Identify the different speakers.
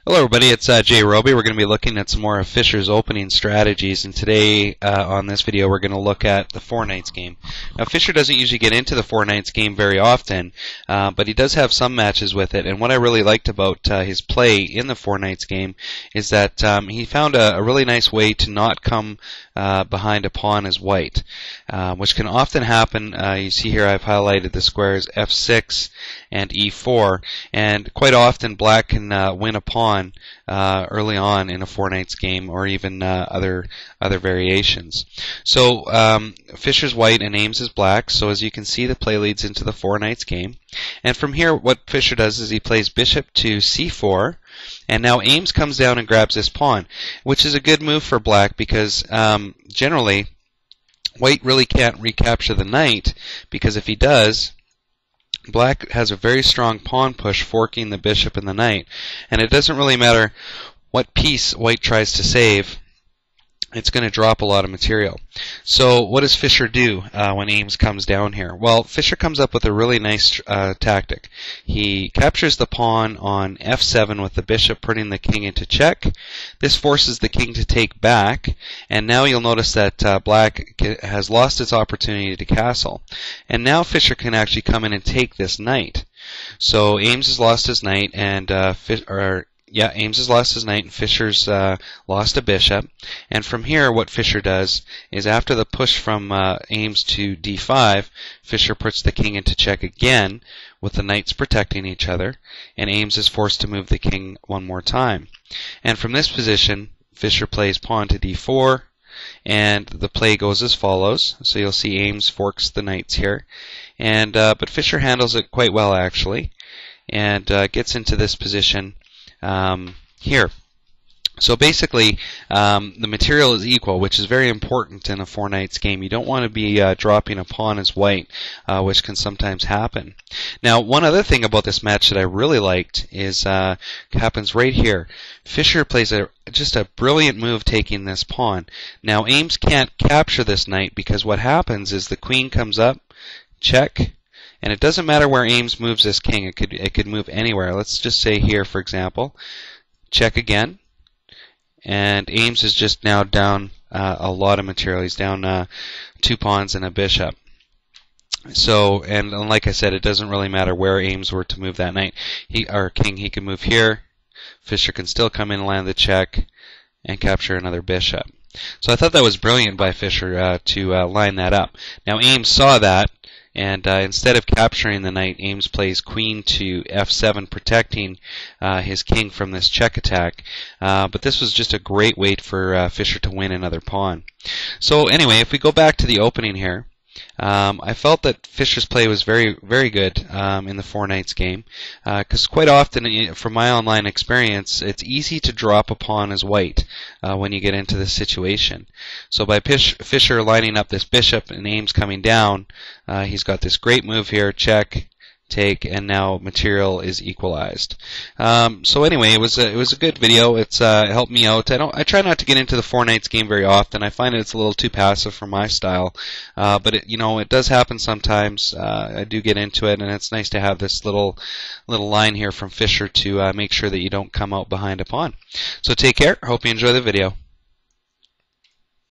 Speaker 1: Hello everybody, it's Jay Roby. We're going to be looking at some more of Fischer's opening strategies, and today on this video we're going to look at the Four Knights game. Now Fischer doesn't usually get into the Four Knights game very often, but he does have some matches with it, and what I really liked about his play in the Four Knights game is that he found a really nice way to not come behind a pawn as white, which can often happen. You see here I've highlighted the squares F6 and E4, and quite often black can win a pawn early on in a Four Knights game, or even other variations. So Fischer's white and Ames is black, so as you can see the play leads into the Four Knights game. And from here what Fischer does is he plays bishop to C4, and now Ames comes down and grabs this pawn, which is a good move for black because generally white really can't recapture the knight, because if he does, black has a very strong pawn push forking the bishop and the knight, and it doesn't really matter what piece white tries to save, it's going to drop a lot of material. So what does Fischer do when Ames comes down here? Well, Fischer comes up with a really nice tactic. He captures the pawn on F7 with the bishop putting the king into check. This forces the king to take back, and now you'll notice that black has lost its opportunity to castle. And now Fischer can actually come in and take this knight. So Ames has lost his knight, and Ames has lost his knight, and Fischer's lost a bishop. And from here, what Fischer does is, after the push from Ames to D5, Fischer puts the king into check again, with the knights protecting each other, and Ames is forced to move the king one more time. And from this position, Fischer plays pawn to D4, and the play goes as follows. So you'll see Ames forks the knights here, and but Fischer handles it quite well actually, and gets into this position here. So basically, the material is equal, which is very important in a Four Knights game. You don't want to be dropping a pawn as white, which can sometimes happen. Now, one other thing about this match that I really liked is happens right here. Fischer plays just a brilliant move taking this pawn. Now, Ames can't capture this knight because what happens is the queen comes up, check. And it doesn't matter where Ames moves this king. It could move anywhere. Let's just say here, for example, check again. And Ames is just now down a lot of material. He's down 2 pawns and a bishop. So, and like I said, it doesn't really matter where Ames were to move that knight. Or king, he can move here. Fischer can still come in and land the check and capture another bishop. So I thought that was brilliant by Fischer to line that up. Now Ames saw that, and instead of capturing the knight, Ames plays queen to F7, protecting his king from this check attack. But this was just a great way for Fischer to win another pawn. So anyway, if we go back to the opening here, I felt that Fischer's play was very, very good in the Four Knights game, because quite often, from my online experience, it's easy to drop a pawn as white when you get into this situation. So by Fischer lining up this bishop and Ames coming down, he's got this great move here, check, take, and now material is equalized. So anyway, it was a good video. It helped me out. I try not to get into the Four Knights game very often. I find it's a little too passive for my style, but it does happen sometimes. I do get into it, and it's nice to have this little line here from Fischer to make sure that you don't come out behind a pawn. So take care. Hope you enjoy the video.